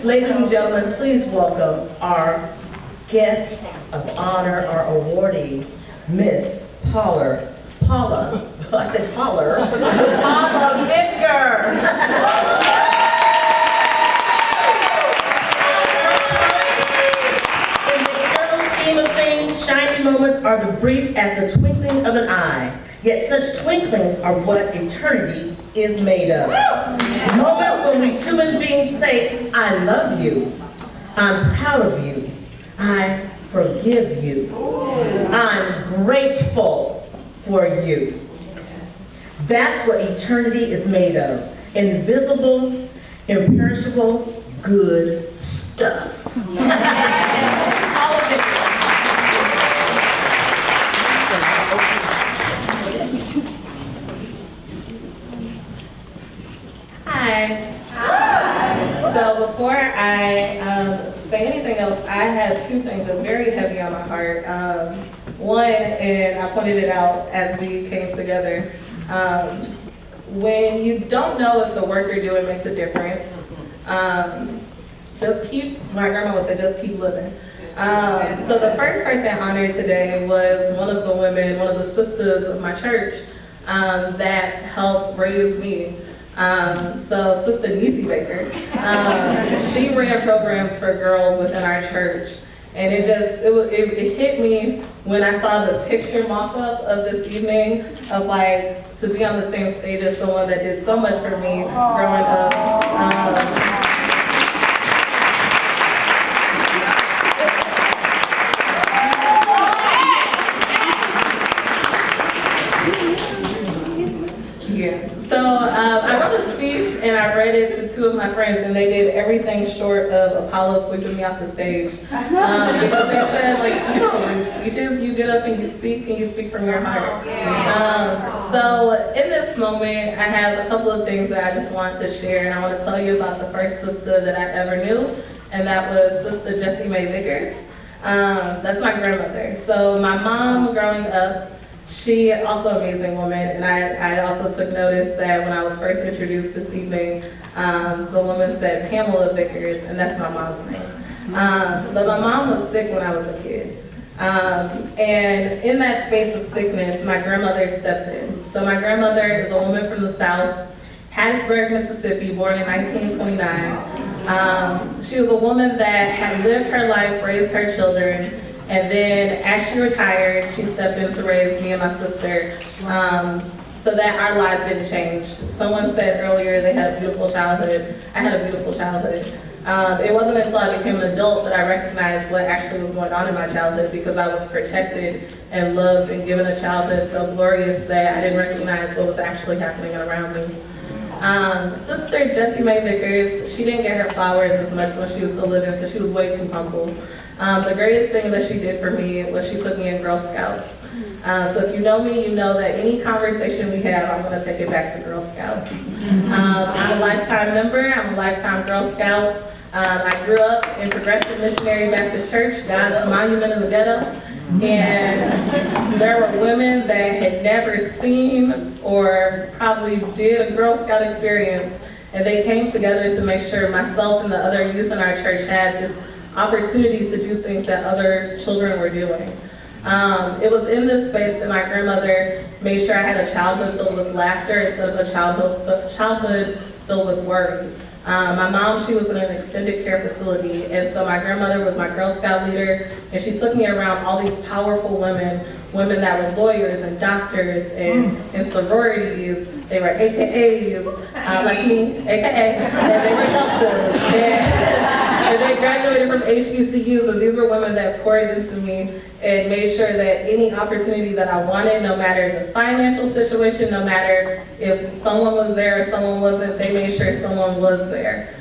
Ladies and gentlemen, please welcome our guest of honor, our awardee, Miss Paula, I said Paula Vickers. In the external scheme of things, shining moments are the brief as the twinkling of an eye. Yet such twinklings are what eternity is made of. Moments when we human beings say, I love you, I'm proud of you, I forgive you, I'm grateful for you. That's what eternity is made of. Invisible, imperishable, good stuff. Hi. So before I say anything else, I had two things that's very heavy on my heart. One, and I pointed it out as we came together, when you don't know if the work you're doing makes a difference, just keep, my grandma would say, just keep living. So the first person honored today was one of the women, one of the sisters of my church that helped raise me. So Sister Niecy Baker, she ran programs for girls within our church, and it hit me when I saw the picture mock-up of this evening of like to be on the same stage as someone that did so much for me growing up. I wrote a speech and I read it to two of my friends, and they did everything short of Apollo sweeping me off the stage. Because they said, like, you don't read speeches, you get up and you speak from your heart. So in this moment, I have a couple of things that I just want to share, and I want to tell you about the first sister that I ever knew, and that was Sister Jessie Mae Vickers. That's my grandmother. So my mom growing up, she also an amazing woman, and I also took notice that when I was first introduced this evening, the woman said Pamela Vickers, and that's my mom's name. But my mom was sick when I was a kid. And in that space of sickness, my grandmother stepped in. So my grandmother is a woman from the South, Hattiesburg, Mississippi, born in 1929. She was a woman that had lived her life, raised her children, and then as she retired, she stepped in to raise me and my sister so that our lives didn't change. Someone said earlier they had a beautiful childhood. I had a beautiful childhood. It wasn't until I became an adult that I recognized what actually was going on in my childhood, because I was protected and loved and given a childhood so glorious that I didn't recognize what was actually happening around me. Sister Jessie Mae Vickers, she didn't get her flowers as much when she was still living because she was way too humble. The greatest thing that she did for me was she put me in Girl Scouts. So if you know me, you know that any conversation we have, I'm going to take it back to Girl Scouts. I'm a lifetime member, I'm a lifetime Girl Scout. I grew up in Progressive Missionary Baptist Church, God's Monument in the Ghetto. And there were women that had never seen or probably did a Girl Scout experience, and they came together to make sure myself and the other youth in our church had this opportunity to do things that other children were doing. It was in this space that my grandmother made sure I had a childhood filled with laughter instead of a childhood filled with worry. My mom, she was in an extended care facility, and so my grandmother was my Girl Scout leader, and she took me around all these powerful women that were lawyers and doctors and sororities. They were AKAs, like me, AKA, and they were doctors. And they graduated from HBCUs, and these were women that poured into me and made sure that any opportunity that I wanted, no matter the financial situation, no matter if someone was there or someone wasn't, they made sure someone was there.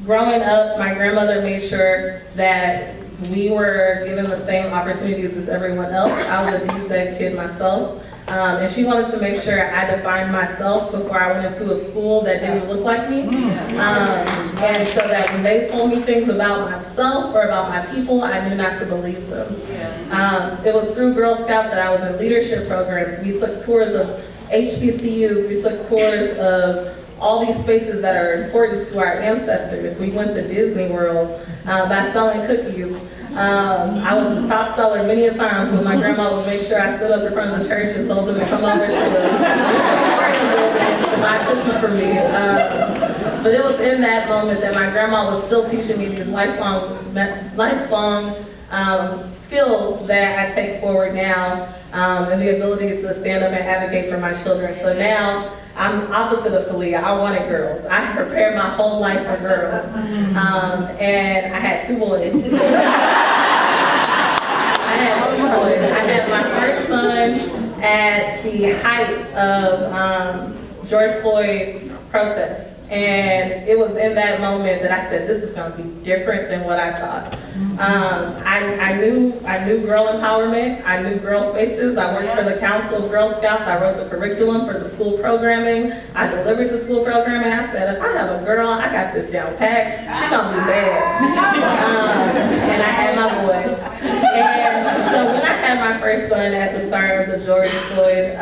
Growing up, my grandmother made sure that we were given the same opportunities as everyone else. I was a DSEG kid myself. And she wanted to make sure I defined myself before I went into a school that didn't look like me. And so that when they told me things about myself or about my people, I knew not to believe them. It was through Girl Scouts that I was in leadership programs. We took tours of HBCUs, we took tours of all these spaces that are important to our ancestors. We went to Disney World by selling cookies. I was the top seller many a times when my grandma would make sure I stood up in front of the church and told them to come over to the garden building to buy cookies for me. But it was in that moment that my grandma was still teaching me these lifelong skills that I take forward now, and the ability to stand up and advocate for my children. So now, I'm opposite of Kalia. I wanted girls. I prepared my whole life for girls. And I had 2 boys. I had my first son at the height of George Floyd protests. And it was in that moment that I said, this is going to be different than what I thought. I knew girl empowerment. I knew girl spaces. I worked for the Council of Girl Scouts. I wrote the curriculum for the school programming. I delivered the school programming. I said, if I have a girl, I got this down packed. She's going to be bad. And I had my boys. And so when I had my first son at the start of the George Floyd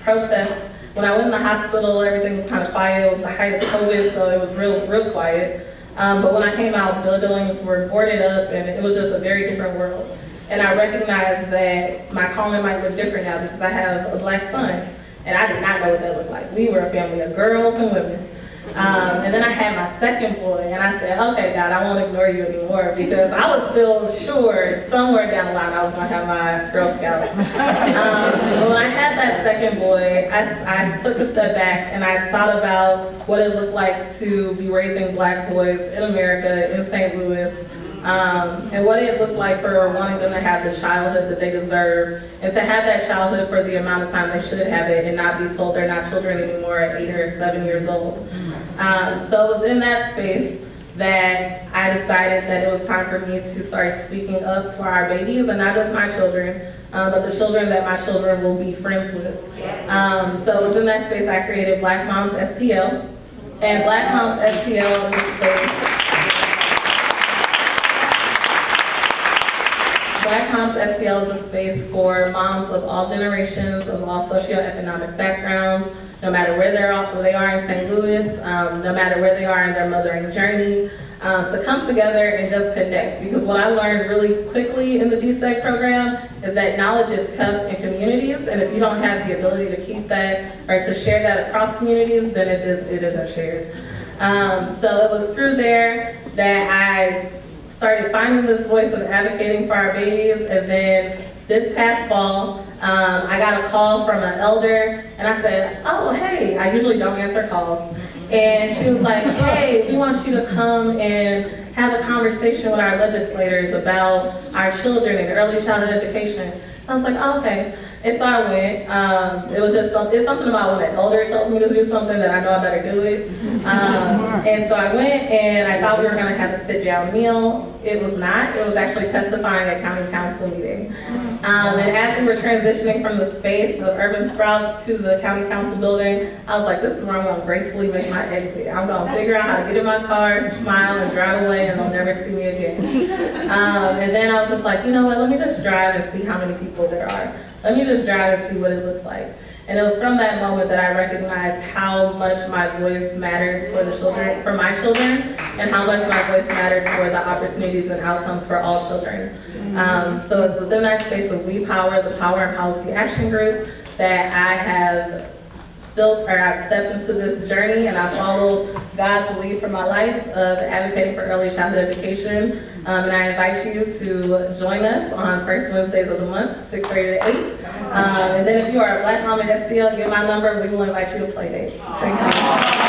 protest, when I went in the hospital, everything was kind of quiet. It was the height of COVID, so it was real quiet. But when I came out, buildings were boarded up, and it was just a very different world. And I recognized that my calling might look different now because I have a black son, and I did not know what that looked like. We were a family of girls and women. And then I had my second boy, and I said, okay, God, I won't ignore you anymore, because I was still sure somewhere down the line I was going to have my Girl Scout. But when I had that second boy, I took a step back, and I thought about what it looked like to be raising black boys in America, in St. Louis, and what it looked like for wanting them to have the childhood that they deserve, and to have that childhood for the amount of time they should have it, and not be told they're not children anymore at 8 or 7 years old. So it was in that space that I decided that it was time for me to start speaking up for our babies, and not just my children, but the children that my children will be friends with. So it was in that space I created Black Moms STL, and Black Moms STL is a space. Black Moms STL is a space for moms of all generations, of all socioeconomic backgrounds, no matter where they are in St. Louis, no matter where they are in their mothering journey, to come together and just connect. Because what I learned really quickly in the DSEC program is that knowledge is kept in communities, and if you don't have the ability to keep that or to share that across communities, then it isn't shared. So it was through there that I started finding this voice of advocating for our babies, and then this past fall, I got a call from an elder, and I said, oh, hey, I usually don't answer calls. And she was like, hey, we want you to come and have a conversation with our legislators about our children and early childhood education. I was like, oh, okay. And so I went. It was just it's something about when an elder tells me to do something that I know I better do it. And so I went, and I thought we were going to have a sit-down meal. It was not. It was actually testifying at county council meeting. And as we were transitioning from the space of Urban Sprouts to the county council building, I was like, this is where I'm going to gracefully make my exit. I'm going to figure out how to get in my car, smile, and drive away, and they'll never see me again. And then I was just like, you know what, let me just drive and see how many people there are. Let me just drive and see what it looks like. And it was from that moment that I recognized how much my voice mattered for the children, for my children, and how much my voice mattered for the opportunities and outcomes for all children. So it's within that space of We Power, the Power and Policy Action Group, that I have built, or I've stepped into this journey, and I followed God's lead for my life of advocating for early childhood education. And I invite you to join us on first Wednesdays of the month, 6:30 to 8. And then if you are a Black mom at STL, get my number. We will invite you to play dates. Thank you.